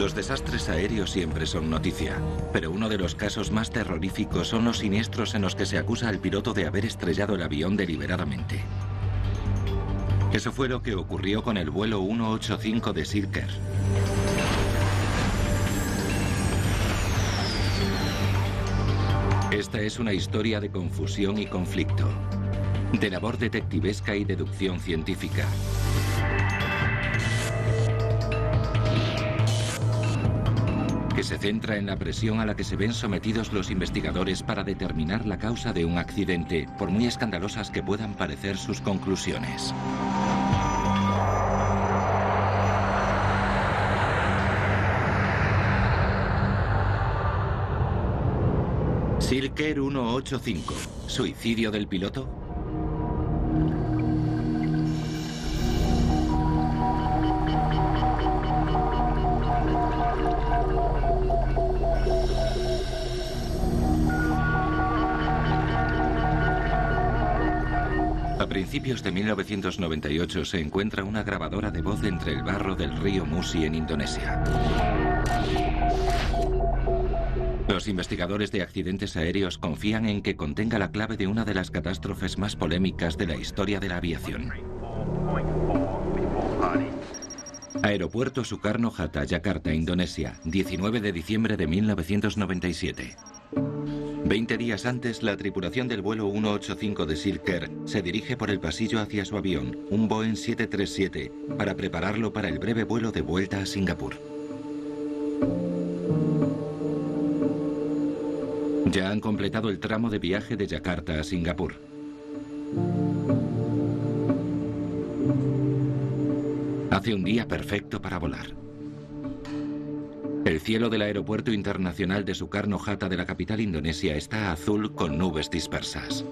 Los desastres aéreos siempre son noticia, pero uno de los casos más terroríficos son los siniestros en los que se acusa al piloto de haber estrellado el avión deliberadamente. Eso fue lo que ocurrió con el vuelo 185 de Silker. Esta es una historia de confusión y conflicto, de labor detectivesca y deducción científica. Que se centra en la presión a la que se ven sometidos los investigadores para determinar la causa de un accidente, por muy escandalosas que puedan parecer sus conclusiones. Silker 185. ¿Suicidio del piloto? A principios de 1998 se encuentra una grabadora de voz entre el barro del río Musi en Indonesia. Los investigadores de accidentes aéreos confían en que contenga la clave de una de las catástrofes más polémicas de la historia de la aviación. Aeropuerto Soekarno-Hatta, Yakarta, Indonesia, 19 de diciembre de 1997. 20 días antes, la tripulación del vuelo 185 de Silker se dirige por el pasillo hacia su avión, un Boeing 737, para prepararlo para el breve vuelo de vuelta a Singapur. Ya han completado el tramo de viaje de Yakarta a Singapur. Hace un día perfecto para volar. El cielo del aeropuerto internacional de Soekarno-Hatta de la capital indonesia está azul con nubes dispersas.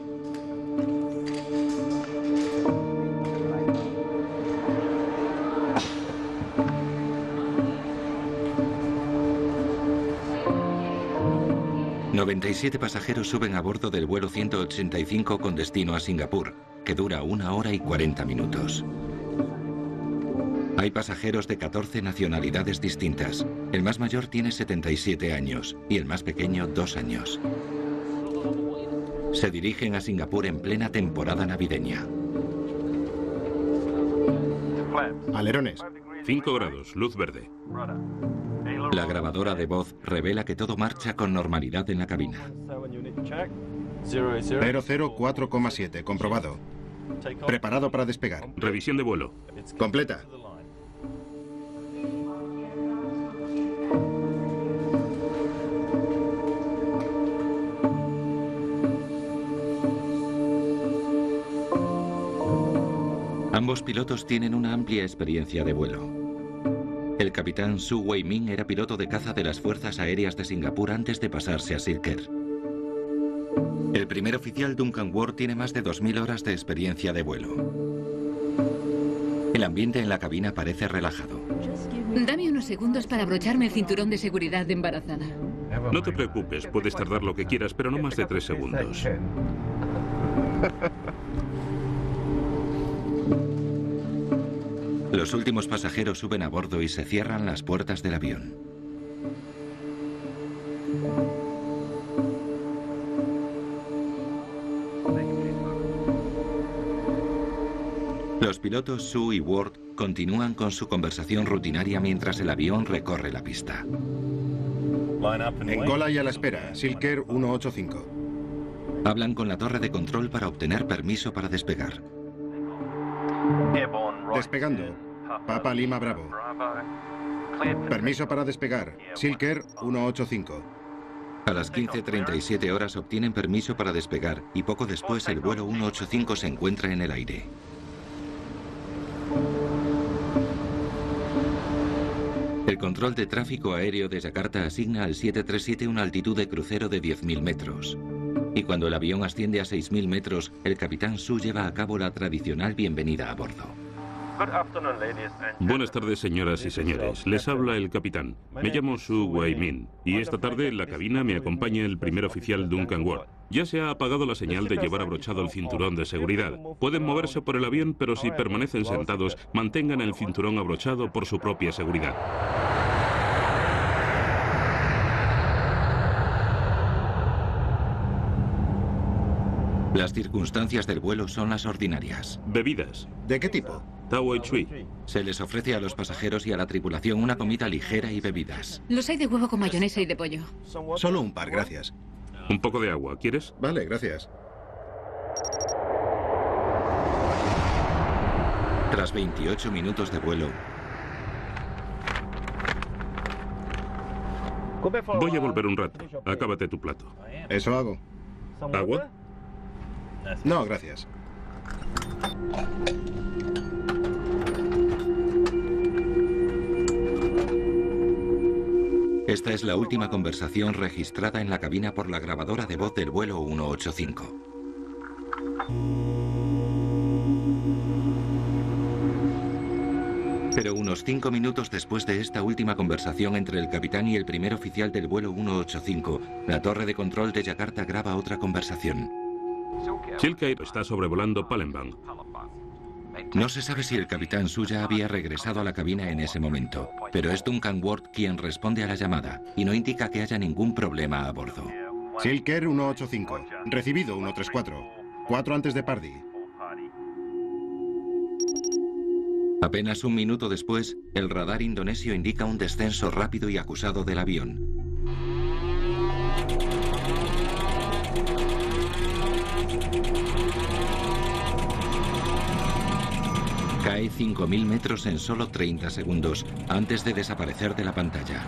...97 pasajeros suben a bordo del vuelo 185 con destino a Singapur, que dura 1 hora y 40 minutos. Hay pasajeros de 14 nacionalidades distintas. El más mayor tiene 77 años y el más pequeño 2 años. Se dirigen a Singapur en plena temporada navideña. Alerones. 5 grados, luz verde. La grabadora de voz revela que todo marcha con normalidad en la cabina. 004,7, comprobado. Preparado para despegar. Revisión de vuelo. Completa. Ambos pilotos tienen una amplia experiencia de vuelo. El capitán Su Wei-min era piloto de caza de las Fuerzas Aéreas de Singapur antes de pasarse a Silker. El primer oficial Duncan Ward tiene más de 2000 horas de experiencia de vuelo. El ambiente en la cabina parece relajado. Dame unos segundos para abrocharme el cinturón de seguridad de embarazada. No te preocupes, puedes tardar lo que quieras, pero no más de 3 segundos. Los últimos pasajeros suben a bordo y se cierran las puertas del avión. Los pilotos Su y Ward continúan con su conversación rutinaria mientras el avión recorre la pista. En cola y a la espera, Silker 185. Hablan con la torre de control para obtener permiso para despegar. Despegando. Papa Lima Bravo. Permiso para despegar. Silker 185. A las 15:37 horas obtienen permiso para despegar y poco después el vuelo 185 se encuentra en el aire. El control de tráfico aéreo de Yakarta asigna al 737 una altitud de crucero de 10.000 metros. Y cuando el avión asciende a 6.000 metros, el capitán Su lleva a cabo la tradicional bienvenida a bordo. Buenas tardes, señoras y señores. Les habla el capitán. Me llamo Su Wei-min y esta tarde en la cabina me acompaña el primer oficial Duncan Ward. Ya se ha apagado la señal de llevar abrochado el cinturón de seguridad. Pueden moverse por el avión, pero si permanecen sentados, mantengan el cinturón abrochado por su propia seguridad. Las circunstancias del vuelo son las ordinarias. Bebidas. ¿De qué tipo? Tao Chui. Se les ofrece a los pasajeros y a la tripulación una comida ligera y bebidas. Los hay de huevo con mayonesa y de pollo. Solo un par, gracias. Un poco de agua, ¿quieres? Vale, gracias. Tras 28 minutos de vuelo, Voy a volver un rato. Acábate tu plato. Eso hago. ¿Agua? No, gracias. esta es la última conversación registrada en la cabina por la grabadora de voz del vuelo 185. Pero unos 5 minutos después de esta última conversación entre el capitán y el primer oficial del vuelo 185, la torre de control de Yakarta graba otra conversación. Silk está sobrevolando Palembang. No se sabe si el capitán Suya había regresado a la cabina en ese momento, pero es Duncan Ward quien responde a la llamada y no indica que haya ningún problema a bordo. Silk Air 185. Recibido 134. 4 antes de Pardee. Apenas un minuto después, el radar indonesio indica un descenso rápido y acusado del avión. Cae 5.000 metros en solo 30 segundos, antes de desaparecer de la pantalla.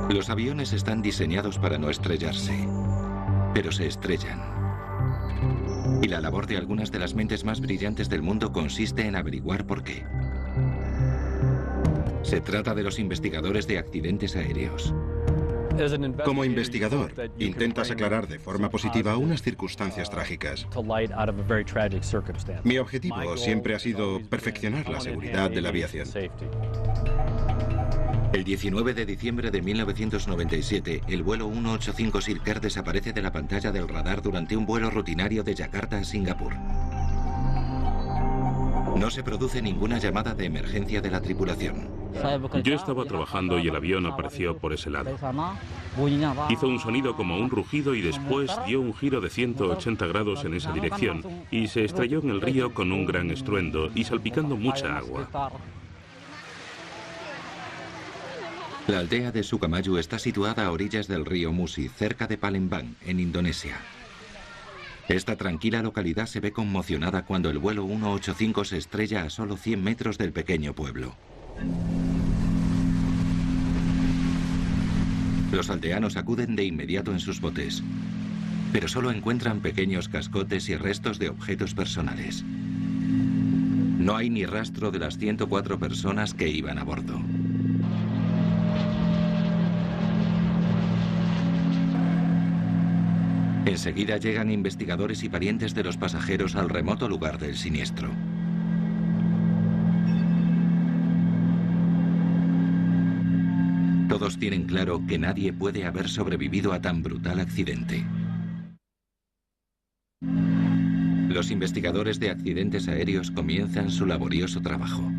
Los aviones están diseñados para no estrellarse, pero se estrellan. Y la labor de algunas de las mentes más brillantes del mundo consiste en averiguar por qué. Se trata de los investigadores de accidentes aéreos. Como investigador, intentas aclarar de forma positiva unas circunstancias trágicas. Mi objetivo siempre ha sido perfeccionar la seguridad de la aviación. El 19 de diciembre de 1997, el vuelo 185 Silk Air desaparece de la pantalla del radar durante un vuelo rutinario de Yakarta a Singapur. No se produce ninguna llamada de emergencia de la tripulación. Yo estaba trabajando y el avión apareció por ese lado. Hizo un sonido como un rugido y después dio un giro de 180 grados en esa dirección y se estrelló en el río con un gran estruendo y salpicando mucha agua. La aldea de Sukamayu está situada a orillas del río Musi, cerca de Palembang, en Indonesia. Esta tranquila localidad se ve conmocionada cuando el vuelo 185 se estrella a solo 100 metros del pequeño pueblo. Los aldeanos acuden de inmediato en sus botes, pero solo encuentran pequeños cascotes y restos de objetos personales. No hay ni rastro de las 104 personas que iban a bordo. Enseguida llegan investigadores y parientes de los pasajeros al remoto lugar del siniestro. Todos tienen claro que nadie puede haber sobrevivido a tan brutal accidente. Los investigadores de accidentes aéreos comienzan su laborioso trabajo.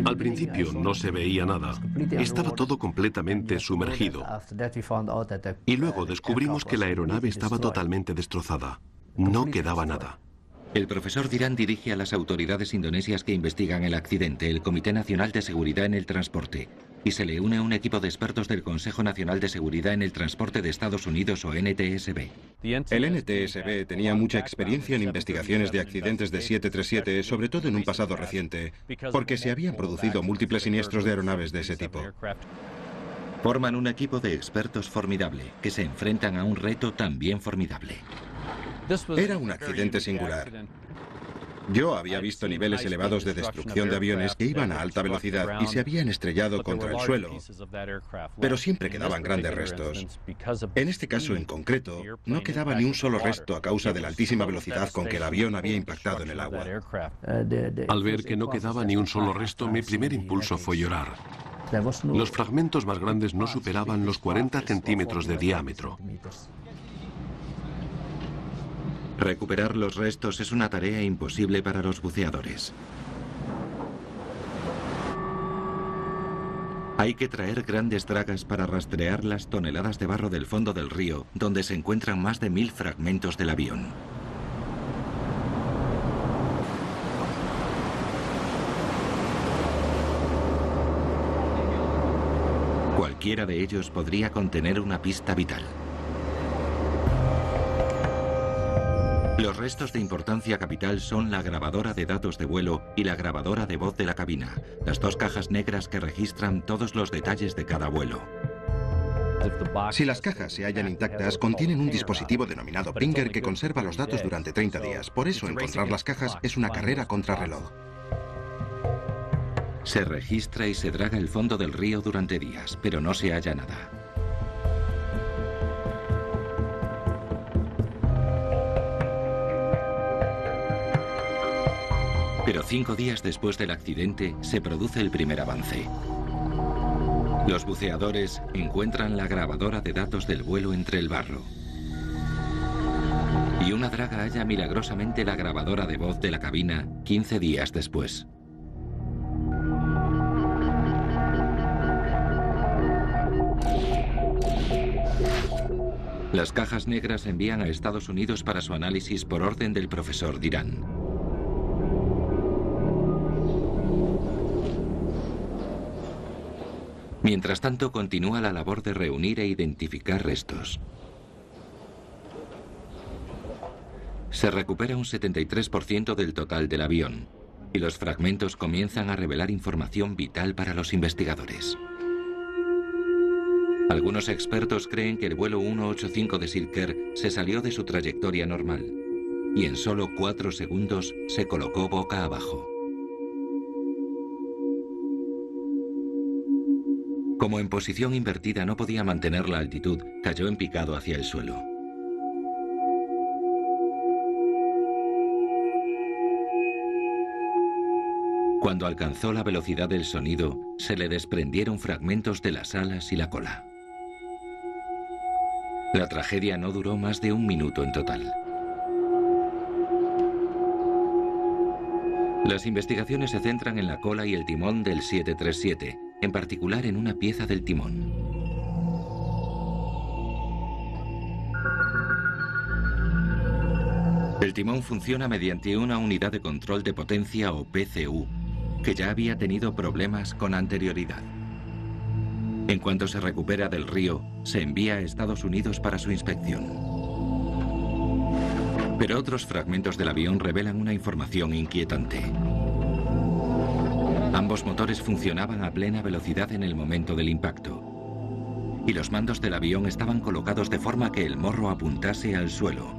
Al principio no se veía nada. Estaba todo completamente sumergido. Y luego descubrimos que la aeronave estaba totalmente destrozada. No quedaba nada. El profesor Diran dirige a las autoridades indonesias que investigan el accidente, el Comité Nacional de Seguridad en el Transporte, y se le une a un equipo de expertos del Consejo Nacional de Seguridad en el Transporte de Estados Unidos o NTSB. El NTSB tenía mucha experiencia en investigaciones de accidentes de 737, sobre todo en un pasado reciente, porque se habían producido múltiples siniestros de aeronaves de ese tipo. Forman un equipo de expertos formidable, que se enfrentan a un reto también formidable. Era un accidente singular. Yo había visto niveles elevados de destrucción de aviones que iban a alta velocidad y se habían estrellado contra el suelo, pero siempre quedaban grandes restos. En este caso en concreto, no quedaba ni un solo resto a causa de la altísima velocidad con que el avión había impactado en el agua. Al ver que no quedaba ni un solo resto, mi primer impulso fue llorar. Los fragmentos más grandes no superaban los 40 centímetros de diámetro. Recuperar los restos es una tarea imposible para los buceadores. Hay que traer grandes dragas para rastrear las toneladas de barro del fondo del río, donde se encuentran más de 1000 fragmentos del avión. Cualquiera de ellos podría contener una pista vital. Los restos de importancia capital son la grabadora de datos de vuelo y la grabadora de voz de la cabina, las dos cajas negras que registran todos los detalles de cada vuelo. Si las cajas se hallan intactas, contienen un dispositivo denominado Pinger que conserva los datos durante 30 días. Por eso encontrar las cajas es una carrera contrarreloj. Se registra y se draga el fondo del río durante días, pero no se halla nada. Pero 5 días después del accidente se produce el primer avance. Los buceadores encuentran la grabadora de datos del vuelo entre el barro. Y una draga halla milagrosamente la grabadora de voz de la cabina 15 días después. Las cajas negras se envían a Estados Unidos para su análisis por orden del profesor Dirán. Mientras tanto, continúa la labor de reunir e identificar restos. Se recupera un 73% del total del avión, y los fragmentos comienzan a revelar información vital para los investigadores. Algunos expertos creen que el vuelo 185 de Silker se salió de su trayectoria normal, y en solo 4 segundos se colocó boca abajo. Como en posición invertida no podía mantener la altitud, cayó en picado hacia el suelo. Cuando alcanzó la velocidad del sonido, se le desprendieron fragmentos de las alas y la cola. La tragedia no duró más de 1 minuto en total. Las investigaciones se centran en la cola y el timón del 737, en particular en una pieza del timón. El timón funciona mediante una unidad de control de potencia o PCU, que ya había tenido problemas con anterioridad. En cuanto se recupera del río, se envía a Estados Unidos para su inspección. Pero otros fragmentos del avión revelan una información inquietante. Ambos motores funcionaban a plena velocidad en el momento del impacto. Y los mandos del avión estaban colocados de forma que el morro apuntase al suelo.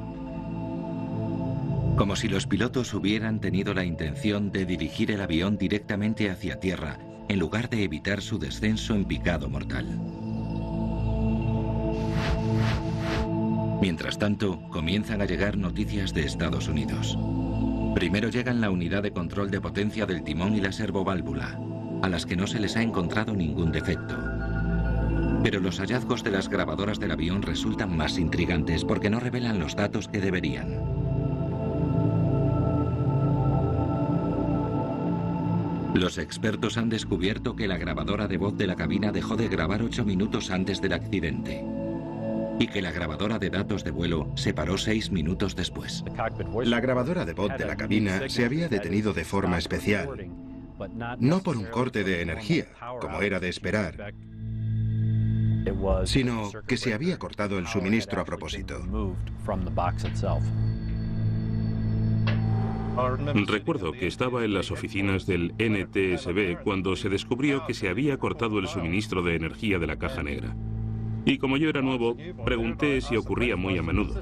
Como si los pilotos hubieran tenido la intención de dirigir el avión directamente hacia tierra, en lugar de evitar su descenso en picado mortal. Mientras tanto, comienzan a llegar noticias de Estados Unidos. Primero llegan la unidad de control de potencia del timón y la servoválvula, a las que no se les ha encontrado ningún defecto. Pero los hallazgos de las grabadoras del avión resultan más intrigantes porque no revelan los datos que deberían. Los expertos han descubierto que la grabadora de voz de la cabina dejó de grabar 8 minutos antes del accidente y que la grabadora de datos de vuelo se paró 6 minutos después. La grabadora de voz de la cabina se había detenido de forma especial, no por un corte de energía, como era de esperar, sino que se había cortado el suministro a propósito. Recuerdo que estaba en las oficinas del NTSB cuando se descubrió que se había cortado el suministro de energía de la caja negra. Y como yo era nuevo, pregunté si ocurría muy a menudo.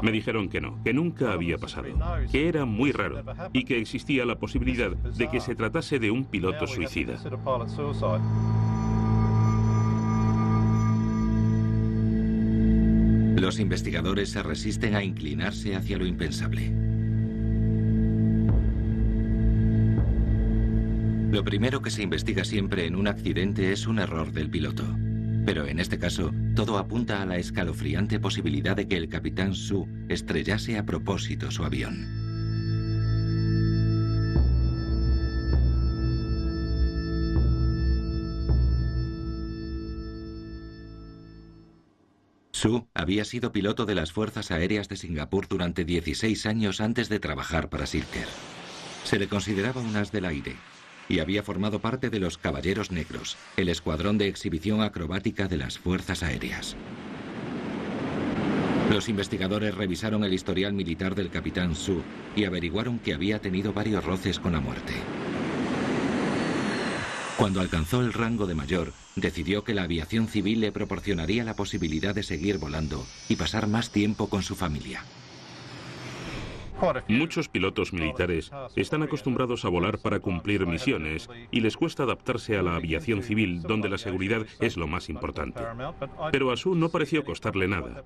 Me dijeron que no, que nunca había pasado, que era muy raro y que existía la posibilidad de que se tratase de un piloto suicida. Los investigadores se resisten a inclinarse hacia lo impensable. Lo primero que se investiga siempre en un accidente es un error del piloto. Pero en este caso, todo apunta a la escalofriante posibilidad de que el capitán Su estrellase a propósito su avión. Su había sido piloto de las Fuerzas Aéreas de Singapur durante 16 años antes de trabajar para Silker. Se le consideraba un as del aire y había formado parte de los Caballeros Negros, el escuadrón de exhibición acrobática de las Fuerzas Aéreas. Los investigadores revisaron el historial militar del capitán Su y averiguaron que había tenido varios roces con la muerte. Cuando alcanzó el rango de mayor, decidió que la aviación civil le proporcionaría la posibilidad de seguir volando y pasar más tiempo con su familia. Muchos pilotos militares están acostumbrados a volar para cumplir misiones y les cuesta adaptarse a la aviación civil, donde la seguridad es lo más importante. Pero a Su no pareció costarle nada.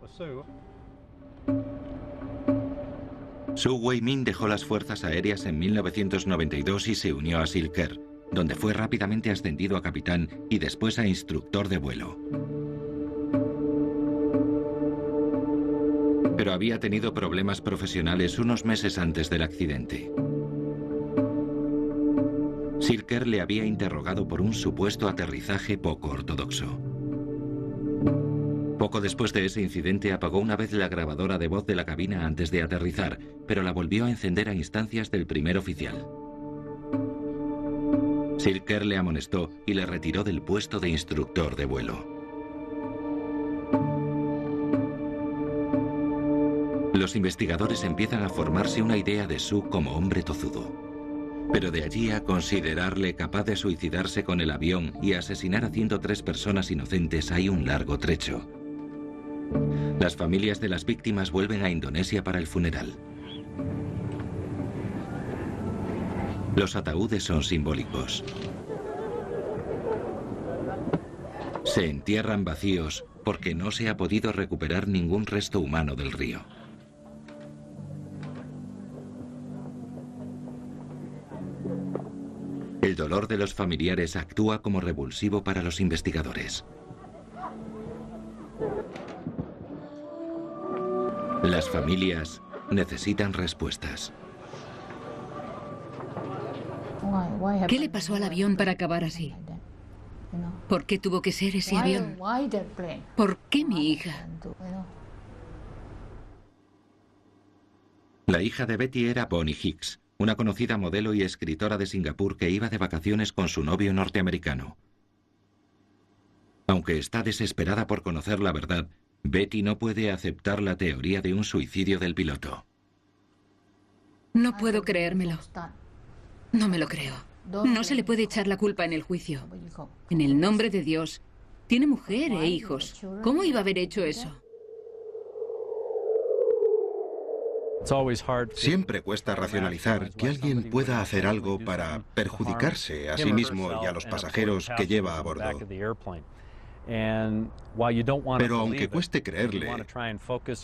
Su Wei-min dejó las Fuerzas Aéreas en 1992 y se unió a Silker, donde fue rápidamente ascendido a capitán y después a instructor de vuelo. Pero había tenido problemas profesionales unos meses antes del accidente. Silker le había interrogado por un supuesto aterrizaje poco ortodoxo. Poco después de ese incidente apagó una vez la grabadora de voz de la cabina antes de aterrizar, pero la volvió a encender a instancias del primer oficial. Silker le amonestó y le retiró del puesto de instructor de vuelo. Los investigadores empiezan a formarse una idea de Su como hombre tozudo. Pero de allí a considerarle capaz de suicidarse con el avión y asesinar a 103 personas inocentes hay un largo trecho. Las familias de las víctimas vuelven a Indonesia para el funeral. Los ataúdes son simbólicos. Se entierran vacíos porque no se ha podido recuperar ningún resto humano del río. El dolor de los familiares actúa como revulsivo para los investigadores. Las familias necesitan respuestas. ¿Qué le pasó al avión para acabar así? ¿Por qué tuvo que ser ese avión? ¿Por qué mi hija? La hija de Betty era Bonnie Hicks, una conocida modelo y escritora de Singapur que iba de vacaciones con su novio norteamericano. Aunque está desesperada por conocer la verdad, Betty no puede aceptar la teoría de un suicidio del piloto. No puedo creérmelo. No me lo creo. No se le puede echar la culpa en el juicio. En el nombre de Dios. Tiene mujer e hijos. ¿Cómo iba a haber hecho eso? Siempre cuesta racionalizar que alguien pueda hacer algo para perjudicarse a sí mismo y a los pasajeros que lleva a bordo. Pero aunque cueste creerle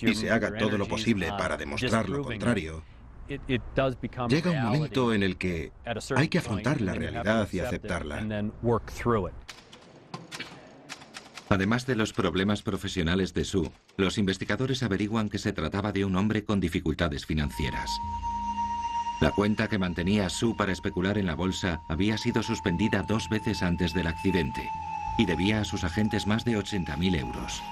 y se haga todo lo posible para demostrar lo contrario, llega un momento en el que hay que afrontar la realidad y aceptarla. Además de los problemas profesionales de Su, los investigadores averiguan que se trataba de un hombre con dificultades financieras. La cuenta que mantenía Su para especular en la bolsa había sido suspendida 2 veces antes del accidente y debía a sus agentes más de 80.000 euros.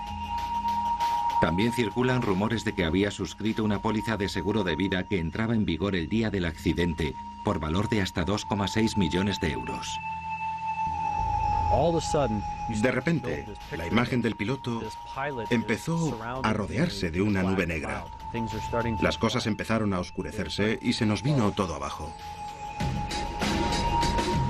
También circulan rumores de que había suscrito una póliza de seguro de vida que entraba en vigor el día del accidente por valor de hasta 2,6 millones de euros. De repente, la imagen del piloto empezó a rodearse de una nube negra. Las cosas empezaron a oscurecerse y se nos vino todo abajo.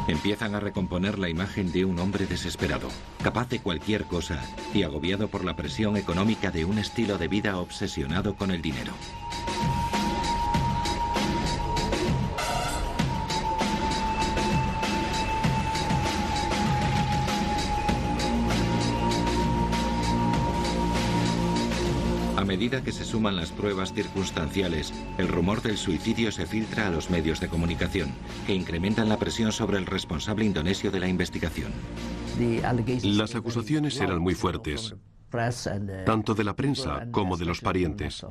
Empiezan a recomponer la imagen de un hombre desesperado, capaz de cualquier cosa y agobiado por la presión económica de un estilo de vida obsesionado con el dinero. A medida que se suman las pruebas circunstanciales, el rumor del suicidio se filtra a los medios de comunicación, que incrementan la presión sobre el responsable indonesio de la investigación. Las acusaciones eran muy fuertes, tanto de la prensa como de los parientes.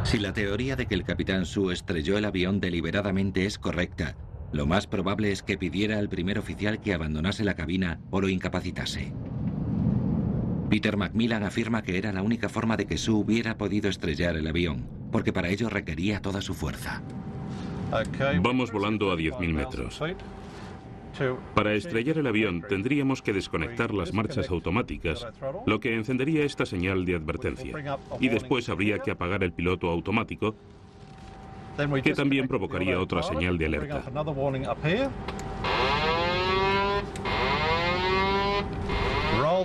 Si la teoría de que el capitán Su estrelló el avión deliberadamente es correcta, lo más probable es que pidiera al primer oficial que abandonase la cabina o lo incapacitase. Peter Macmillan afirma que era la única forma de que Su hubiera podido estrellar el avión, porque para ello requería toda su fuerza. Vamos volando a 10.000 metros. Para estrellar el avión tendríamos que desconectar las marchas automáticas, lo que encendería esta señal de advertencia. Y después habría que apagar el piloto automático, que también provocaría otra señal de alerta.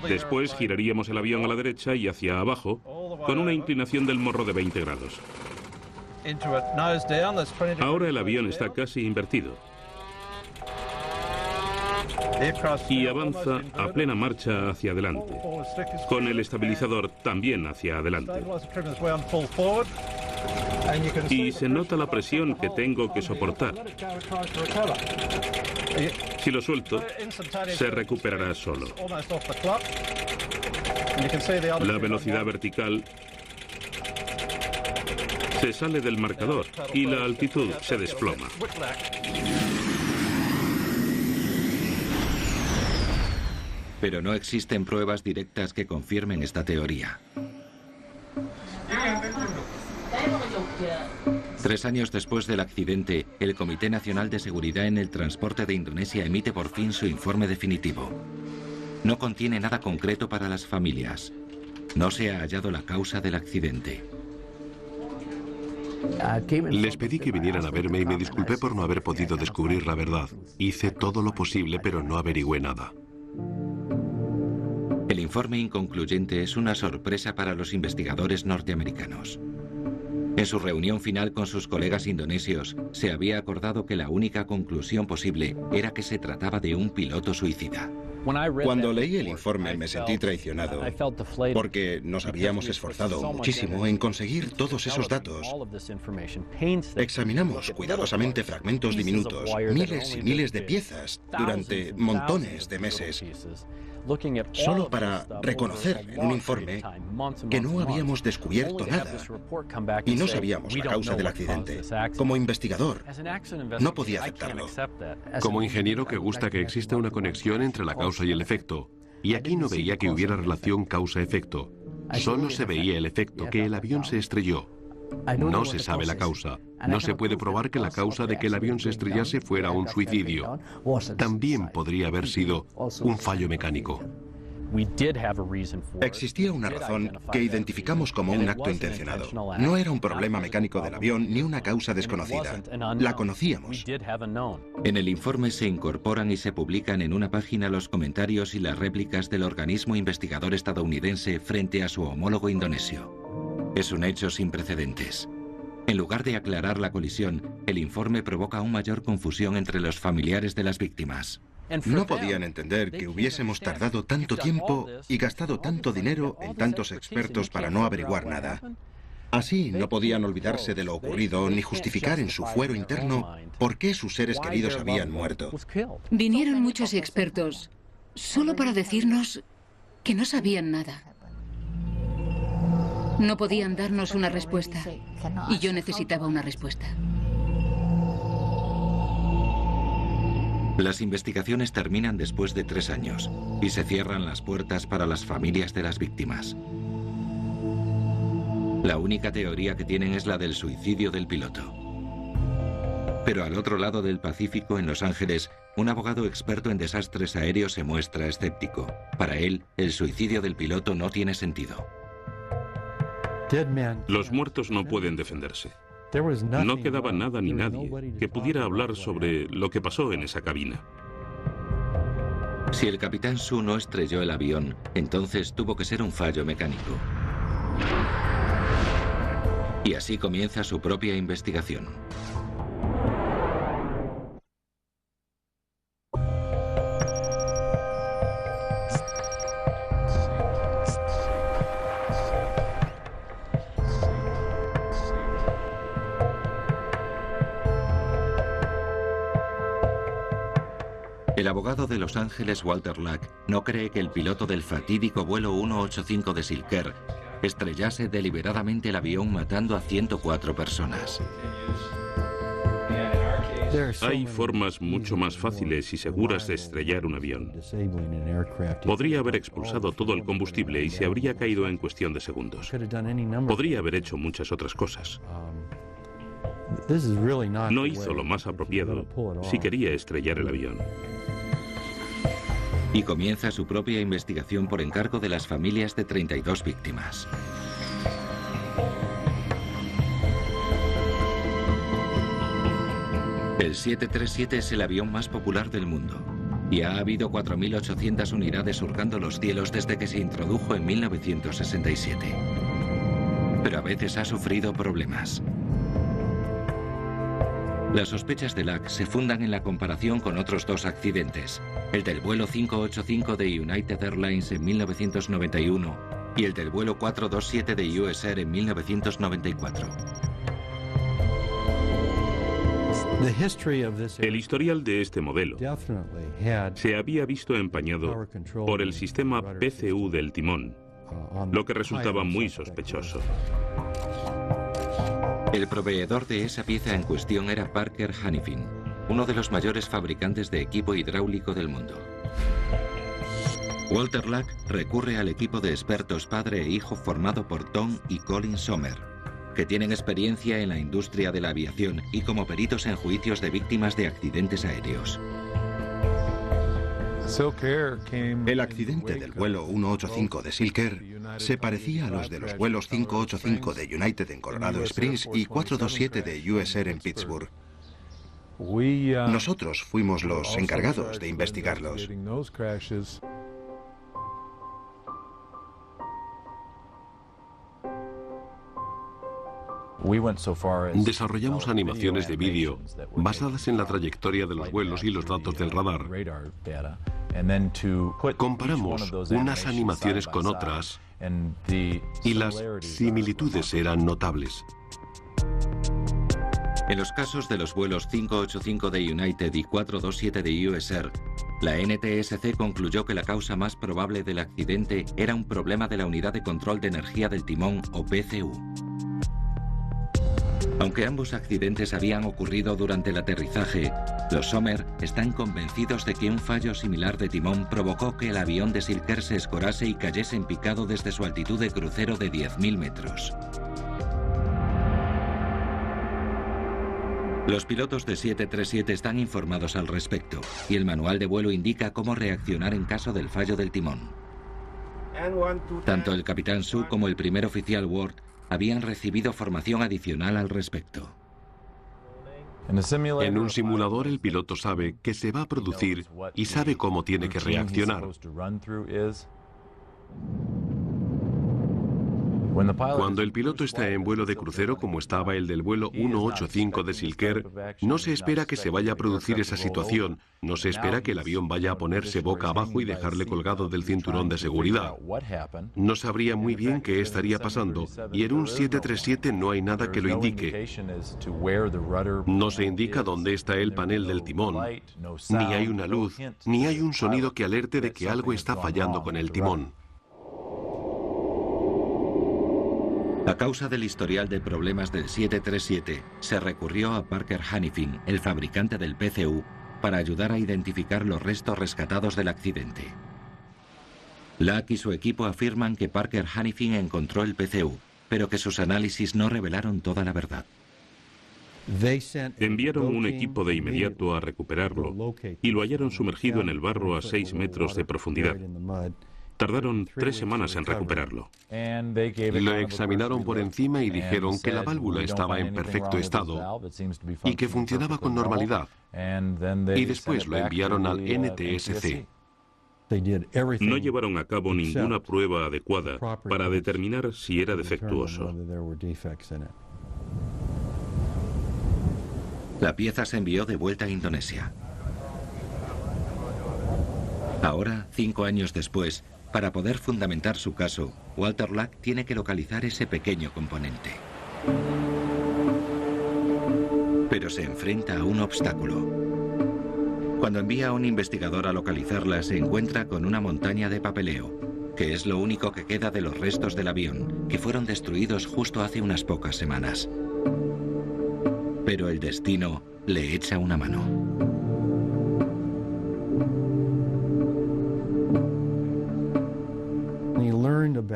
Después giraríamos el avión a la derecha y hacia abajo, con una inclinación del morro de 20 grados. Ahora el avión está casi invertido y avanza a plena marcha hacia adelante, con el estabilizador también hacia adelante. Y se nota la presión que tengo que soportar. Si lo suelto, se recuperará solo. La velocidad vertical se sale del marcador y la altitud se desploma. Pero no existen pruebas directas que confirmen esta teoría. 3 años después del accidente, el Comité Nacional de Seguridad en el Transporte de Indonesia emite por fin su informe definitivo. No contiene nada concreto para las familias. No se ha hallado la causa del accidente. Les pedí que vinieran a verme y me disculpé por no haber podido descubrir la verdad. Hice todo lo posible, pero no averigüé nada. El informe inconcluyente es una sorpresa para los investigadores norteamericanos. En su reunión final con sus colegas indonesios, se había acordado que la única conclusión posible era que se trataba de un piloto suicida. Cuando leí el informe me sentí traicionado porque nos habíamos esforzado muchísimo en conseguir todos esos datos. Examinamos cuidadosamente fragmentos diminutos, miles y miles de piezas durante montones de meses, solo para reconocer en un informe que no habíamos descubierto nada y no sabíamos la causa del accidente. Como investigador, no podía aceptarlo. Como ingeniero que gusta que exista una conexión entre la causa y el efecto, y aquí no veía que hubiera relación causa-efecto. Solo se veía el efecto, que el avión se estrelló. No se sabe la causa. No se puede probar que la causa de que el avión se estrellase fuera un suicidio. También podría haber sido un fallo mecánico. Existía una razón que identificamos como un acto intencionado. No era un problema mecánico del avión ni una causa desconocida. La conocíamos. En el informe se incorporan y se publican en una página los comentarios y las réplicas del organismo investigador estadounidense frente a su homólogo indonesio. Es un hecho sin precedentes. En lugar de aclarar la colisión, el informe provoca aún mayor confusión entre los familiares de las víctimas. No podían entender que hubiésemos tardado tanto tiempo y gastado tanto dinero en tantos expertos para no averiguar nada. Así no podían olvidarse de lo ocurrido ni justificar en su fuero interno por qué sus seres queridos habían muerto. Vinieron muchos expertos solo para decirnos que no sabían nada. No podían darnos una respuesta y yo necesitaba una respuesta. Las investigaciones terminan después de 3 años y se cierran las puertas para las familias de las víctimas. La única teoría que tienen es la del suicidio del piloto. Pero al otro lado del Pacífico, en Los Ángeles, un abogado experto en desastres aéreos se muestra escéptico. Para él, el suicidio del piloto no tiene sentido. Los muertos no pueden defenderse. No quedaba nada ni nadie que pudiera hablar sobre lo que pasó en esa cabina. Si el capitán Su no estrelló el avión, entonces tuvo que ser un fallo mecánico. Y así comienza su propia investigación. abogado de Los Ángeles, Walter Lack, no cree que el piloto del fatídico vuelo 185 de Silker estrellase deliberadamente el avión matando a 104 personas. Hay formas mucho más fáciles y seguras de estrellar un avión. Podría haber expulsado todo el combustible y se habría caído en cuestión de segundos. Podría haber hecho muchas otras cosas. No hizo lo más apropiado si quería estrellar el avión. Y comienza su propia investigación por encargo de las familias de 32 víctimas. El 737 es el avión más popular del mundo y ha habido 4.800 unidades surcando los cielos desde que se introdujo en 1967. Pero a veces ha sufrido problemas. Las sospechas de Lack se fundan en la comparación con otros dos accidentes, el del vuelo 585 de United Airlines en 1991 y el del vuelo 427 de US Air en 1994. El historial de este modelo se había visto empañado por el sistema PCU del timón, lo que resultaba muy sospechoso. El proveedor de esa pieza en cuestión era Parker Hannifin, uno de los mayores fabricantes de equipo hidráulico del mundo. Walter Lack recurre al equipo de expertos padre e hijo formado por Tom y Colin Sommer, que tienen experiencia en la industria de la aviación y como peritos en juicios de víctimas de accidentes aéreos. El accidente del vuelo 185 de Silker se parecía a los de los vuelos 585 de United en Colorado Springs y 427 de US Air en Pittsburgh. Nosotros fuimos los encargados de investigarlos. Desarrollamos animaciones de vídeo basadas en la trayectoria de los vuelos y los datos del radar. Comparamos unas animaciones con otras y las similitudes eran notables. En los casos de los vuelos 585 de United y 427 de US Air, la NTSC concluyó que la causa más probable del accidente era un problema de la unidad de control de energía del timón o PCU. Aunque ambos accidentes habían ocurrido durante el aterrizaje, los Sommer están convencidos de que un fallo similar de timón provocó que el avión de Silker se escorase y cayese en picado desde su altitud de crucero de 10.000 metros. Los pilotos de 737 están informados al respecto, y el manual de vuelo indica cómo reaccionar en caso del fallo del timón. Tanto el capitán Su como el primer oficial Ward habían recibido formación adicional al respecto. En un simulador el piloto sabe qué se va a producir y sabe cómo tiene que reaccionar. Cuando el piloto está en vuelo de crucero, como estaba el del vuelo 185 de Silker, no se espera que se vaya a producir esa situación, no se espera que el avión vaya a ponerse boca abajo y dejarle colgado del cinturón de seguridad. No sabría muy bien qué estaría pasando, y en un 737 no hay nada que lo indique. No se indica dónde está el panel del timón, ni hay una luz, ni hay un sonido que alerte de que algo está fallando con el timón. A causa del historial de problemas del 737, se recurrió a Parker Hannifin, el fabricante del PCU, para ayudar a identificar los restos rescatados del accidente. Lack y su equipo afirman que Parker Hannifin encontró el PCU, pero que sus análisis no revelaron toda la verdad. Enviaron un equipo de inmediato a recuperarlo y lo hallaron sumergido en el barro a 6 metros de profundidad. Tardaron 3 semanas en recuperarlo. Lo examinaron por encima y dijeron que la válvula estaba en perfecto estado y que funcionaba con normalidad. Y después lo enviaron al NTSC. No llevaron a cabo ninguna prueba adecuada para determinar si era defectuoso. La pieza se envió de vuelta a Indonesia. Ahora, 5 años después, para poder fundamentar su caso, Walter Lack tiene que localizar ese pequeño componente. Pero se enfrenta a un obstáculo. Cuando envía a un investigador a localizarla, se encuentra con una montaña de papeleo, que es lo único que queda de los restos del avión, que fueron destruidos justo hace unas pocas semanas. Pero el destino le echa una mano.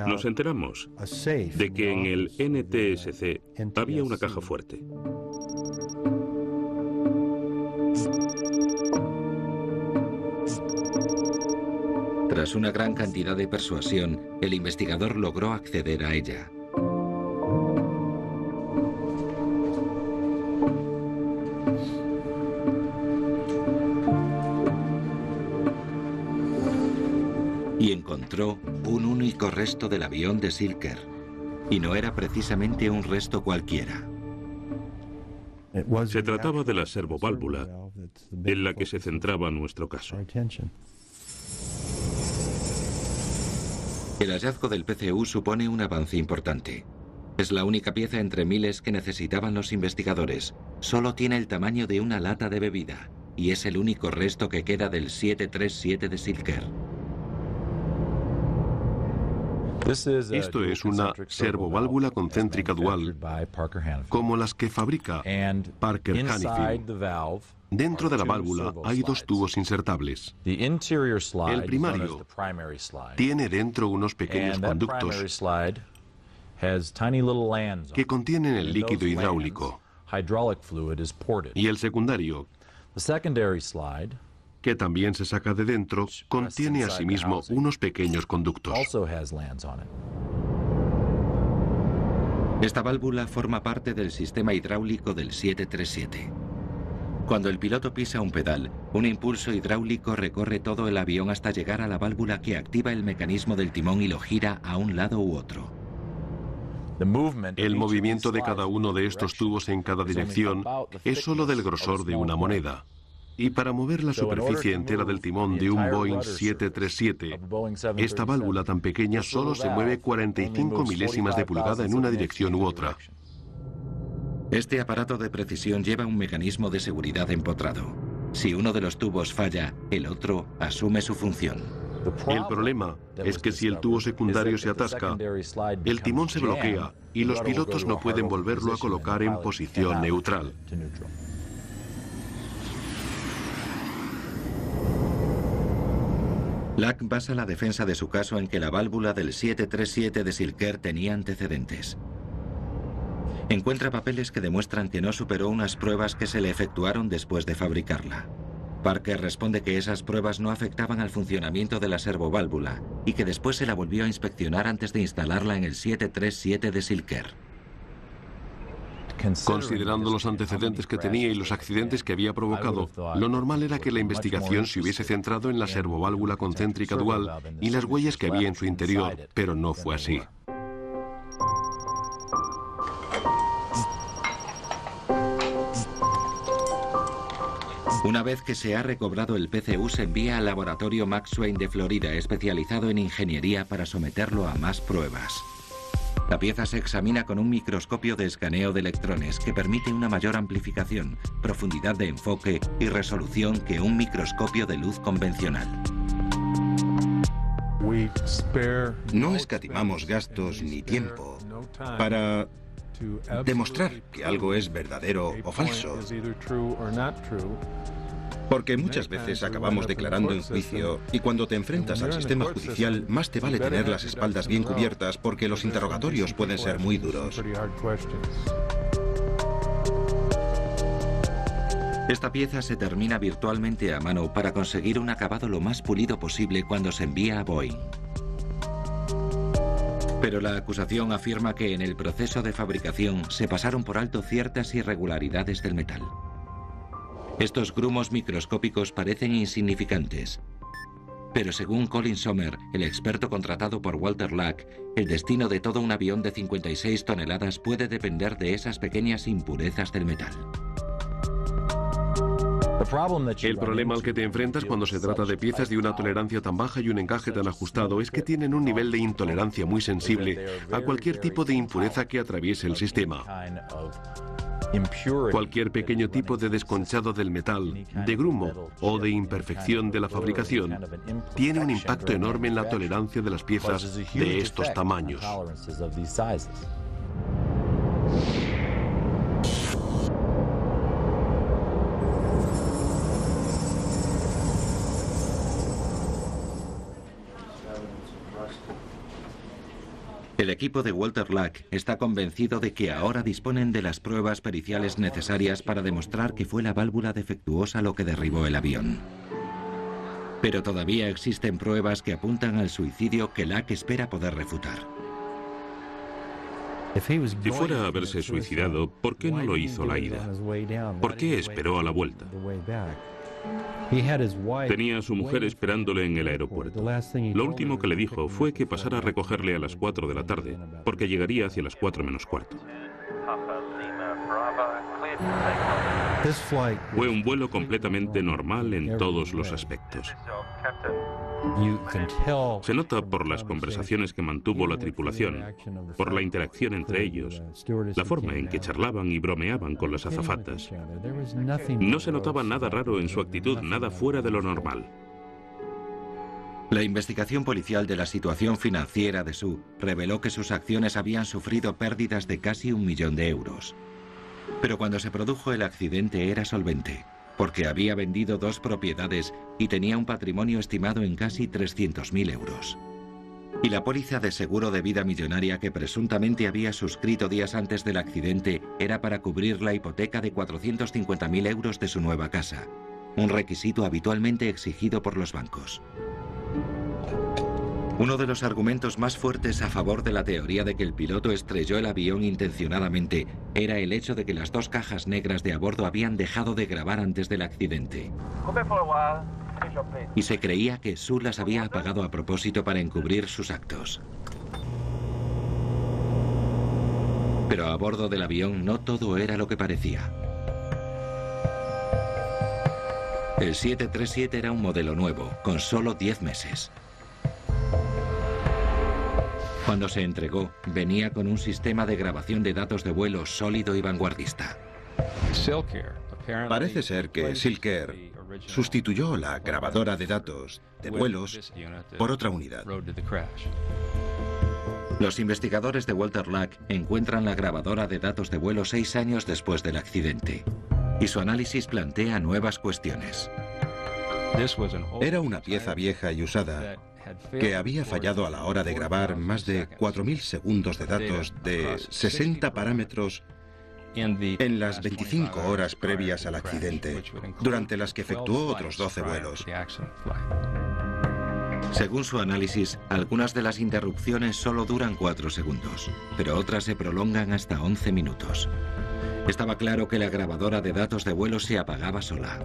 Nos enteramos de que en el NTSC había una caja fuerte. Tras una gran cantidad de persuasión, el investigador logró acceder a ella. Y encontró un único resto del avión de Silker. Y no era precisamente un resto cualquiera. Se trataba de la servoválvula en la que se centraba nuestro caso. El hallazgo del PCU supone un avance importante. Es la única pieza entre miles que necesitaban los investigadores. Solo tiene el tamaño de una lata de bebida y es el único resto que queda del 737 de Silker. Esto es una servoválvula concéntrica dual, como las que fabrica Parker Hannifin. Dentro de la válvula hay dos tubos insertables. El primario tiene dentro unos pequeños conductos que contienen el líquido hidráulico. Y el secundario, que también se saca de dentro, contiene asimismo unos pequeños conductos. Esta válvula forma parte del sistema hidráulico del 737. Cuando el piloto pisa un pedal, un impulso hidráulico recorre todo el avión hasta llegar a la válvula que activa el mecanismo del timón y lo gira a un lado u otro. El movimiento de cada uno de estos tubos en cada dirección es solo del grosor de una moneda. Y para mover la superficie entera del timón de un Boeing 737, esta válvula tan pequeña solo se mueve 45 milésimas de pulgada en una dirección u otra. Este aparato de precisión lleva un mecanismo de seguridad empotrado. Si uno de los tubos falla, el otro asume su función. El problema es que si el tubo secundario se atasca, el timón se bloquea y los pilotos no pueden volverlo a colocar en posición neutral. Lack basa la defensa de su caso en que la válvula del 737 de Silker tenía antecedentes. Encuentra papeles que demuestran que no superó unas pruebas que se le efectuaron después de fabricarla. Parker responde que esas pruebas no afectaban al funcionamiento de la servoválvula y que después se la volvió a inspeccionar antes de instalarla en el 737 de Silker. Considerando los antecedentes que tenía y los accidentes que había provocado, lo normal era que la investigación se hubiese centrado en la servoválvula concéntrica dual y las huellas que había en su interior, pero no fue así. Una vez que se ha recobrado el PCU, se envía al laboratorio Max Swain de Florida, especializado en ingeniería, para someterlo a más pruebas. La pieza se examina con un microscopio de escaneo de electrones que permite una mayor amplificación, profundidad de enfoque y resolución que un microscopio de luz convencional. No escatimamos gastos ni tiempo para demostrar que algo es verdadero o falso. Porque muchas veces acabamos declarando en juicio y cuando te enfrentas al sistema judicial más te vale tener las espaldas bien cubiertas porque los interrogatorios pueden ser muy duros. Esta pieza se termina virtualmente a mano para conseguir un acabado lo más pulido posible cuando se envía a Boeing. Pero la acusación afirma que en el proceso de fabricación se pasaron por alto ciertas irregularidades del metal. Estos grumos microscópicos parecen insignificantes. Pero según Colin Sommer, el experto contratado por Walter Lack, el destino de todo un avión de 56 toneladas puede depender de esas pequeñas impurezas del metal. El problema al que te enfrentas cuando se trata de piezas de una tolerancia tan baja y un encaje tan ajustado es que tienen un nivel de intolerancia muy sensible a cualquier tipo de impureza que atraviese el sistema. Cualquier pequeño tipo de desconchado del metal, de grumo o de imperfección de la fabricación tiene un impacto enorme en la tolerancia de las piezas de estos tamaños. El equipo de Walter Luck está convencido de que ahora disponen de las pruebas periciales necesarias para demostrar que fue la válvula defectuosa lo que derribó el avión. Pero todavía existen pruebas que apuntan al suicidio que Luck espera poder refutar. Si fuera a haberse suicidado, ¿por qué no lo hizo a la ida? ¿Por qué esperó a la vuelta? Tenía a su mujer esperándole en el aeropuerto. Lo último que le dijo fue que pasara a recogerle a las 4 de la tarde, porque llegaría hacia las 4 menos cuarto. Fue un vuelo completamente normal en todos los aspectos. Se nota por las conversaciones que mantuvo la tripulación, por la interacción entre ellos, la forma en que charlaban y bromeaban con las azafatas. No se notaba nada raro en su actitud, nada fuera de lo normal. La investigación policial de la situación financiera de Sue reveló que sus acciones habían sufrido pérdidas de casi 1 millón de euros. Pero cuando se produjo el accidente era solvente, porque había vendido 2 propiedades y tenía un patrimonio estimado en casi 300.000 euros. Y la póliza de seguro de vida millonaria que presuntamente había suscrito días antes del accidente era para cubrir la hipoteca de 450.000 euros de su nueva casa, un requisito habitualmente exigido por los bancos. Uno de los argumentos más fuertes a favor de la teoría de que el piloto estrelló el avión intencionadamente era el hecho de que las 2 cajas negras de a bordo habían dejado de grabar antes del accidente. Y se creía que Sue las había apagado a propósito para encubrir sus actos. Pero a bordo del avión no todo era lo que parecía. El 737 era un modelo nuevo, con solo 10 meses. Cuando se entregó, venía con un sistema de grabación de datos de vuelo sólido y vanguardista. Parece ser que Silker sustituyó la grabadora de datos de vuelos por otra unidad. Los investigadores de Walter Luck encuentran la grabadora de datos de vuelo 6 años después del accidente, y su análisis plantea nuevas cuestiones. Era una pieza vieja y usada que había fallado a la hora de grabar más de 4.000 segundos de datos de 60 parámetros en las 25 horas previas al accidente, durante las que efectuó otros 12 vuelos. Según su análisis, algunas de las interrupciones solo duran 4 segundos, pero otras se prolongan hasta 11 minutos. Estaba claro que la grabadora de datos de vuelo se apagaba sola.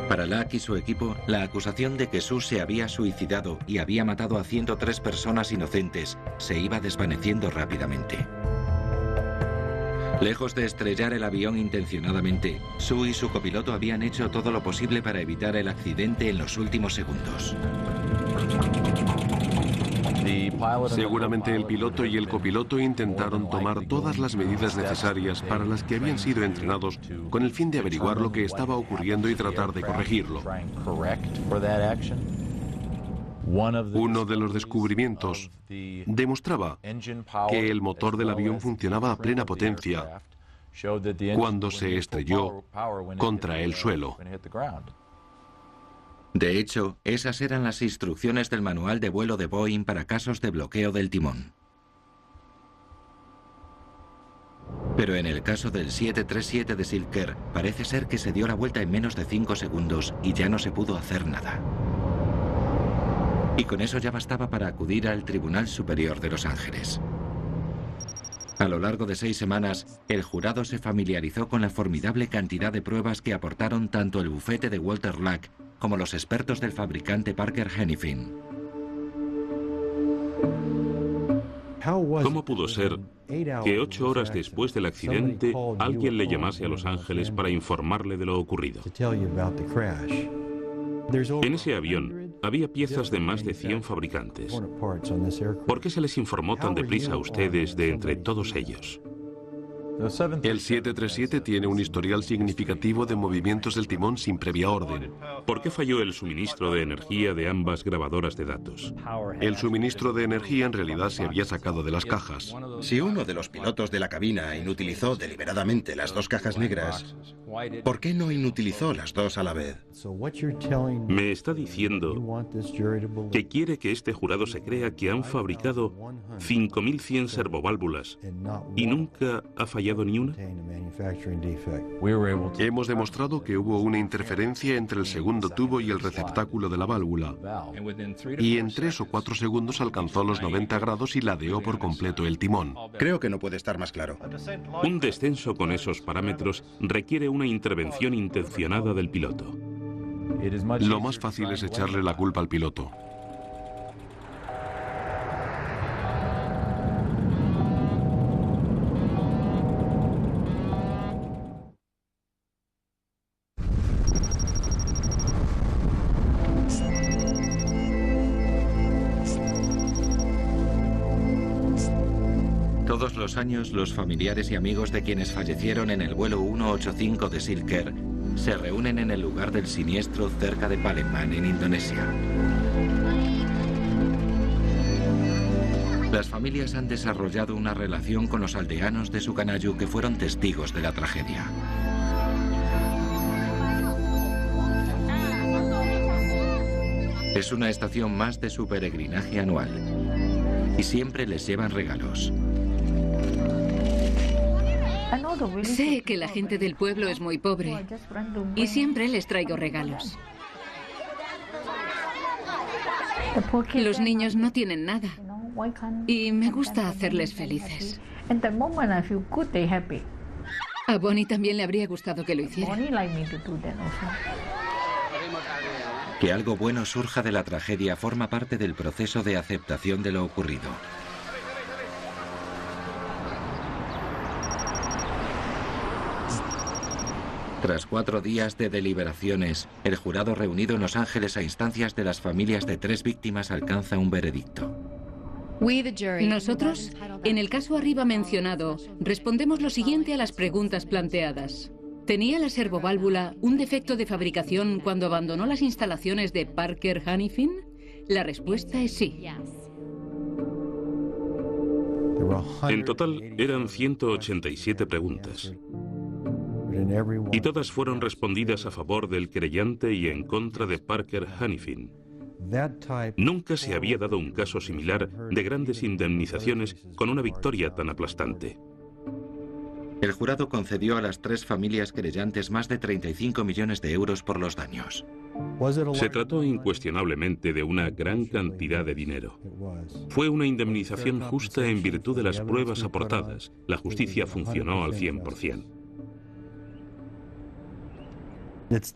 Para Luck y su equipo, la acusación de que Sue se había suicidado y había matado a 103 personas inocentes se iba desvaneciendo rápidamente. Lejos de estrellar el avión intencionadamente, Sue y su copiloto habían hecho todo lo posible para evitar el accidente en los últimos segundos. Seguramente el piloto y el copiloto intentaron tomar todas las medidas necesarias para las que habían sido entrenados con el fin de averiguar lo que estaba ocurriendo y tratar de corregirlo. Uno de los descubrimientos demostraba que el motor del avión funcionaba a plena potencia cuando se estrelló contra el suelo. De hecho, esas eran las instrucciones del manual de vuelo de Boeing para casos de bloqueo del timón. Pero en el caso del 737 de Silker, parece ser que se dio la vuelta en menos de 5 segundos y ya no se pudo hacer nada. Y con eso ya bastaba para acudir al Tribunal Superior de Los Ángeles. A lo largo de 6 semanas, el jurado se familiarizó con la formidable cantidad de pruebas que aportaron tanto el bufete de Walter Luck como los expertos del fabricante Parker Hannifin. ¿Cómo pudo ser que 8 horas después del accidente alguien le llamase a Los Ángeles para informarle de lo ocurrido? En ese avión había piezas de más de 100 fabricantes. ¿Por qué se les informó tan deprisa a ustedes de entre todos ellos? El 737 tiene un historial significativo de movimientos del timón sin previa orden. ¿Por qué falló el suministro de energía de ambas grabadoras de datos? El suministro de energía en realidad se había sacado de las cajas. Si uno de los pilotos de la cabina inutilizó deliberadamente las dos cajas negras, ¿por qué no inutilizó las dos a la vez? Me está diciendo que quiere que este jurado se crea que han fabricado 5.100 servoválvulas y nunca ha fallado ni una. Hemos demostrado que hubo una interferencia entre el segundo tubo y el receptáculo de la válvula. Y en 3 o 4 segundos alcanzó los 90 grados y ladeó por completo el timón. Creo que no puede estar más claro. Un descenso con esos parámetros requiere una intervención intencionada del piloto. Lo más fácil es echarle la culpa al piloto. Todos los años, los familiares y amigos de quienes fallecieron en el vuelo 185 de Silk Air se reúnen en el lugar del siniestro cerca de Palembang, en Indonesia. Las familias han desarrollado una relación con los aldeanos de Sukarno que fueron testigos de la tragedia. Es una estación más de su peregrinaje anual y siempre les llevan regalos. Sé que la gente del pueblo es muy pobre y siempre les traigo regalos. Los niños no tienen nada y me gusta hacerles felices. A Bonnie también le habría gustado que lo hiciera. Que algo bueno surja de la tragedia forma parte del proceso de aceptación de lo ocurrido. Tras 4 días de deliberaciones, el jurado reunido en Los Ángeles a instancias de las familias de 3 víctimas alcanza un veredicto. Nosotros, en el caso arriba mencionado, respondemos lo siguiente a las preguntas planteadas. ¿Tenía la servoválvula un defecto de fabricación cuando abandonó las instalaciones de Parker Hannifin? La respuesta es sí. En total eran 187 preguntas. Y todas fueron respondidas a favor del querellante y en contra de Parker Hannifin. Nunca se había dado un caso similar de grandes indemnizaciones con una victoria tan aplastante. El jurado concedió a las 3 familias querellantes más de 35 millones de euros por los daños. Se trató incuestionablemente de una gran cantidad de dinero. Fue una indemnización justa en virtud de las pruebas aportadas. La justicia funcionó al 100%.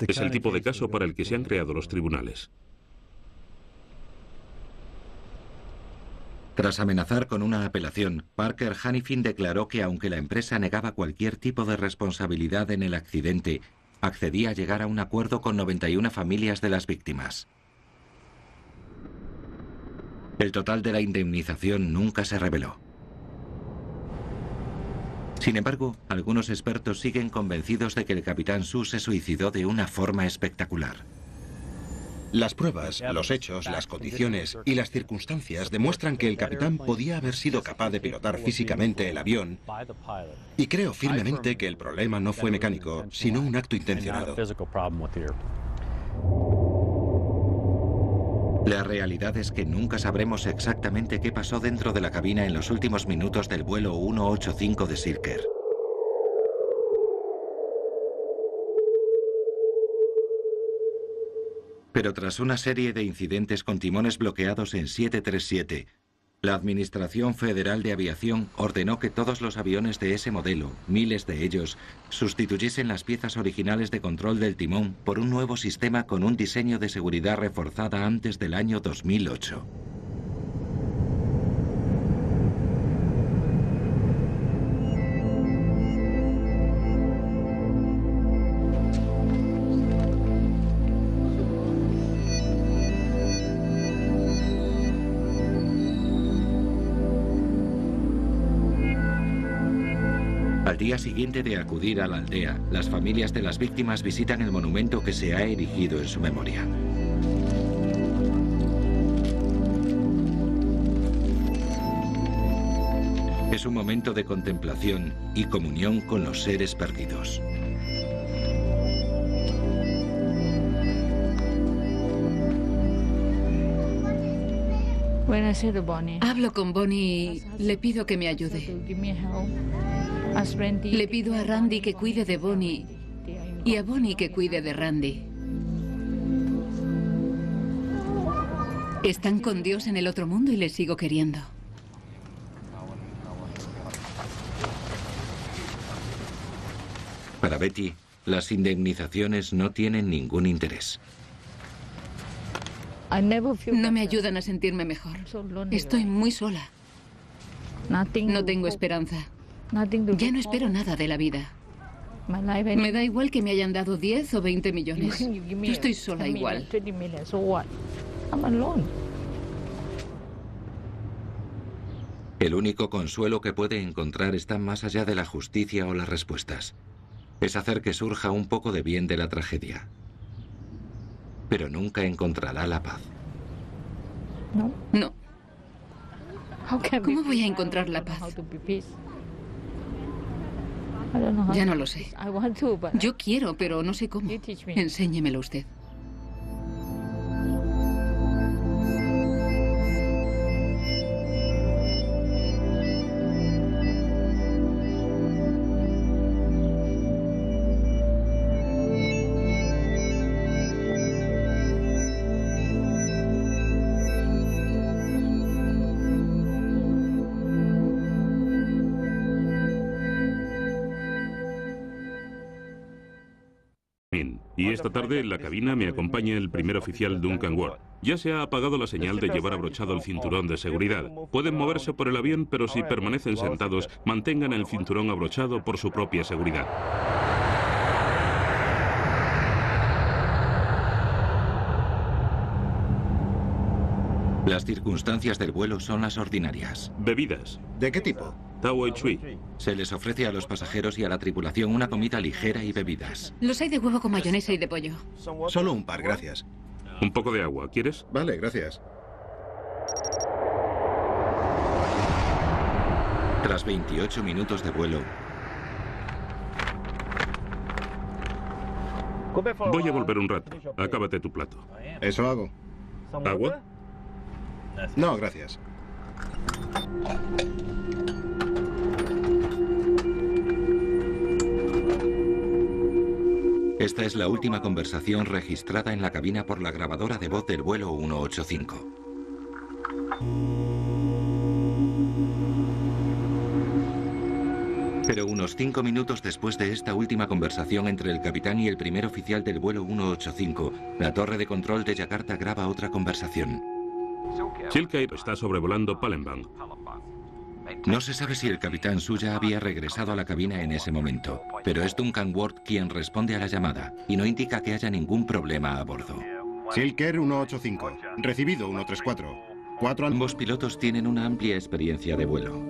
Es el tipo de caso para el que se han creado los tribunales. Tras amenazar con una apelación, Parker Hannifin declaró que aunque la empresa negaba cualquier tipo de responsabilidad en el accidente, accedía a llegar a un acuerdo con 91 familias de las víctimas. El total de la indemnización nunca se reveló. Sin embargo, algunos expertos siguen convencidos de que el capitán Su se suicidó de una forma espectacular. Las pruebas, los hechos, las condiciones y las circunstancias demuestran que el capitán podía haber sido capaz de pilotar físicamente el avión, y creo firmemente que el problema no fue mecánico, sino un acto intencionado. La realidad es que nunca sabremos exactamente qué pasó dentro de la cabina en los últimos minutos del vuelo 185 de Silk Air. Pero tras una serie de incidentes con timones bloqueados en 737, la Administración Federal de Aviación ordenó que todos los aviones de ese modelo, miles de ellos, sustituyesen las piezas originales de control del timón por un nuevo sistema con un diseño de seguridad reforzada antes del año 2008. Al Al día siguiente de acudir a la aldea, las familias de las víctimas visitan el monumento que se ha erigido en su memoria. Es un momento de contemplación y comunión con los seres perdidos. Hablo con Bonnie y le pido que me ayude. Le pido a Randy que cuide de Bonnie y a Bonnie que cuide de Randy. Están con Dios en el otro mundo y les sigo queriendo. Para Betty, las indemnizaciones no tienen ningún interés. No me ayudan a sentirme mejor. Estoy muy sola. No tengo esperanza. Ya no espero nada de la vida. Me da igual que me hayan dado 10 o 20 millones. Yo estoy sola igual. El único consuelo que puede encontrar está más allá de la justicia o las respuestas. Es hacer que surja un poco de bien de la tragedia. Pero nunca encontrará la paz. No. ¿Cómo voy a encontrar la paz? Ya no lo sé. Yo quiero, pero no sé cómo. Enséñemelo usted. Y esta tarde en la cabina me acompaña el primer oficial Duncan Ward. Ya se ha apagado la señal de llevar abrochado el cinturón de seguridad. Pueden moverse por el avión, pero si permanecen sentados, mantengan el cinturón abrochado por su propia seguridad. Las circunstancias del vuelo son las ordinarias. Bebidas. ¿De qué tipo? Tao Chui. Se les ofrece a los pasajeros y a la tripulación una comida ligera y bebidas. Los hay de huevo con mayonesa y de pollo. Solo un par, gracias. Un poco de agua, ¿quieres? Vale, gracias. Tras 28 minutos de vuelo, voy a volver un rato. Acábate tu plato. Eso hago. ¿Agua? No, gracias. esta es la última conversación registrada en la cabina por la grabadora de voz del vuelo 185. Pero unos 5 minutos después de esta última conversación entre el capitán y el primer oficial del vuelo 185, la torre de control de Yakarta graba otra conversación. Silke está sobrevolando Palembang. No se sabe si el capitán Suya había regresado a la cabina en ese momento, pero es Duncan Ward quien responde a la llamada y no indica que haya ningún problema a bordo. Silker 185, recibido 134. Ambos pilotos tienen una amplia experiencia de vuelo.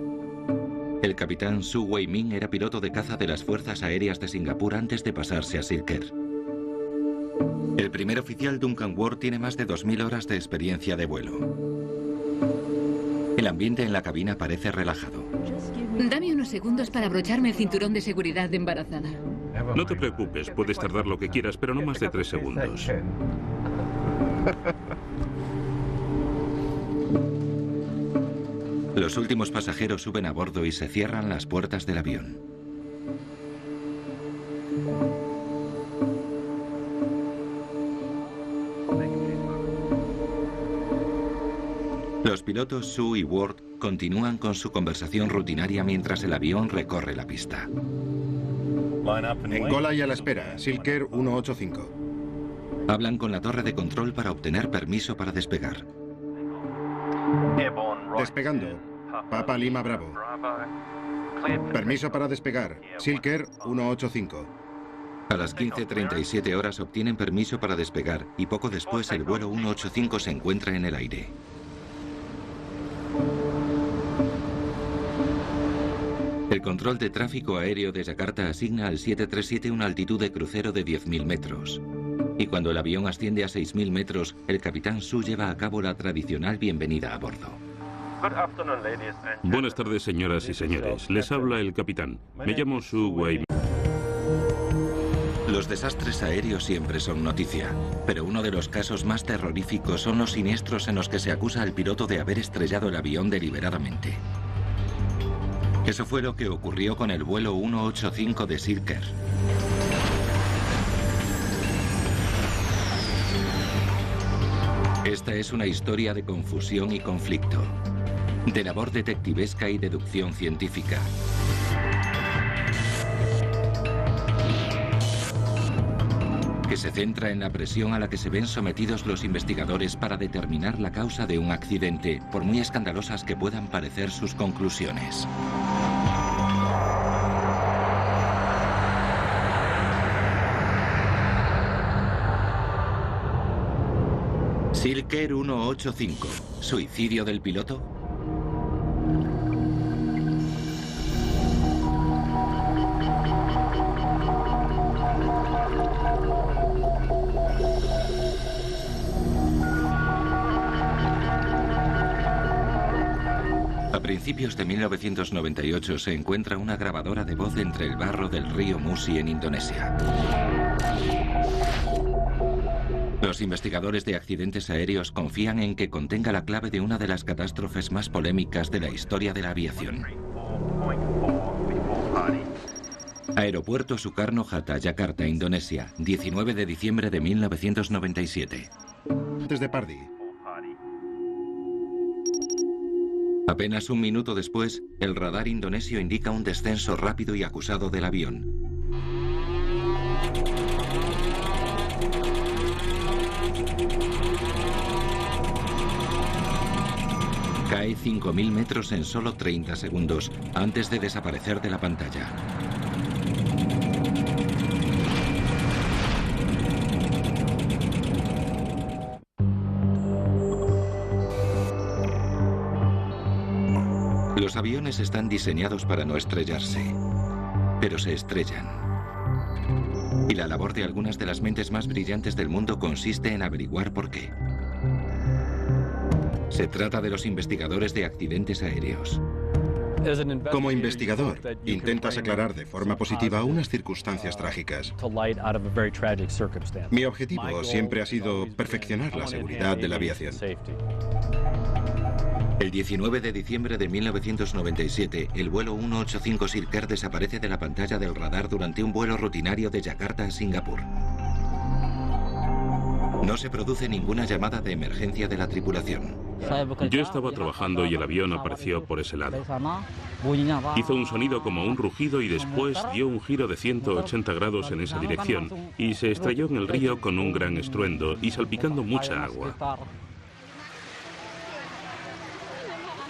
El capitán Su Wei Min era piloto de caza de las Fuerzas Aéreas de Singapur antes de pasarse a Silker. El primer oficial Duncan Ward tiene más de 2000 horas de experiencia de vuelo. El ambiente en la cabina parece relajado. Dame unos segundos para abrocharme el cinturón de seguridad de embarazada. No te preocupes, puedes tardar lo que quieras, pero no más de 3 segundos. Los últimos pasajeros suben a bordo y se cierran las puertas del avión. Los pilotos Su y Ward continúan con su conversación rutinaria mientras el avión recorre la pista. En cola y a la espera, Silker 185. Hablan con la torre de control para obtener permiso para despegar. Despegando. Papa Lima Bravo. Permiso para despegar. Silker 185. A las 15:37 horas obtienen permiso para despegar y poco después el vuelo 185 se encuentra en el aire. El control de tráfico aéreo de Yakarta asigna al 737 una altitud de crucero de 10.000 metros. Y cuando el avión asciende a 6.000 metros, el capitán Su lleva a cabo la tradicional bienvenida a bordo. Buenas tardes, señoras y señores. Les habla el capitán. Me llamo Su Wei. Los desastres aéreos siempre son noticia, pero uno de los casos más terroríficos son los siniestros en los que se acusa al piloto de haber estrellado el avión deliberadamente. Eso fue lo que ocurrió con el vuelo 185 de Silker. Esta es una historia de confusión y conflicto, de labor detectivesca y deducción científica. Que se centra en la presión a la que se ven sometidos los investigadores para determinar la causa de un accidente, por muy escandalosas que puedan parecer sus conclusiones. Silker 185. ¿Suicidio del piloto? A principios de 1998 se encuentra una grabadora de voz entre el barro del río Musi en Indonesia. Los investigadores de accidentes aéreos confían en que contenga la clave de una de las catástrofes más polémicas de la historia de la aviación. Aeropuerto Soekarno-Hatta, Yakarta, Indonesia, 19 de diciembre de 1997. Antes de Pardi. Apenas un minuto después, el radar indonesio indica un descenso rápido y acusado del avión. Cae 5.000 metros en solo 30 segundos, antes de desaparecer de la pantalla. Los aviones están diseñados para no estrellarse, pero se estrellan. Y la labor de algunas de las mentes más brillantes del mundo consiste en averiguar por qué. Se trata de los investigadores de accidentes aéreos. Como investigador, intentas aclarar de forma positiva unas circunstancias trágicas. Mi objetivo siempre ha sido perfeccionar la seguridad de la aviación. El 19 de diciembre de 1997, el vuelo 185 Silker desaparece de la pantalla del radar durante un vuelo rutinario de Yakarta a Singapur. No se produce ninguna llamada de emergencia de la tripulación. Yo estaba trabajando y el avión apareció por ese lado. Hizo un sonido como un rugido y después dio un giro de 180 grados en esa dirección y se estrelló en el río con un gran estruendo y salpicando mucha agua.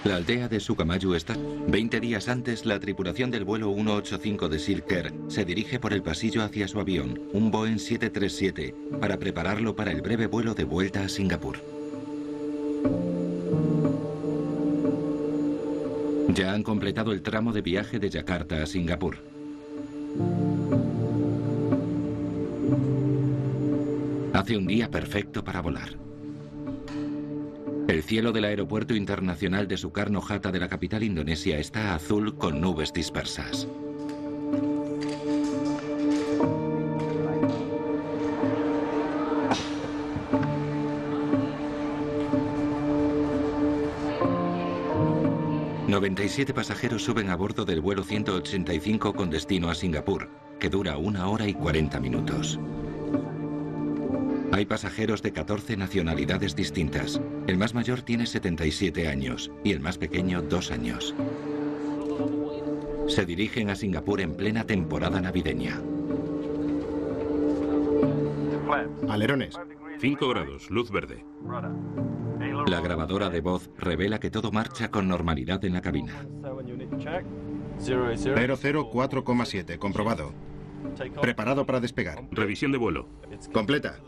La aldea de Sukamayu está... 20 días antes, la tripulación del vuelo 185 de Silker se dirige por el pasillo hacia su avión, un Boeing 737, para prepararlo para el breve vuelo de vuelta a Singapur. Ya han completado el tramo de viaje de Yakarta a Singapur. Hace un día perfecto para volar. El cielo del aeropuerto internacional de Soekarno-Hatta de la capital indonesia está azul con nubes dispersas. ...97 pasajeros suben a bordo del vuelo 185 con destino a Singapur, que dura 1 hora y 40 minutos. Hay pasajeros de 14 nacionalidades distintas. El más mayor tiene 77 años y el más pequeño 2 años. Se dirigen a Singapur en plena temporada navideña. Alerones. 5 grados, luz verde. La grabadora de voz revela que todo marcha con normalidad en la cabina. 004,7, comprobado. Preparado para despegar. Revisión de vuelo. Completa.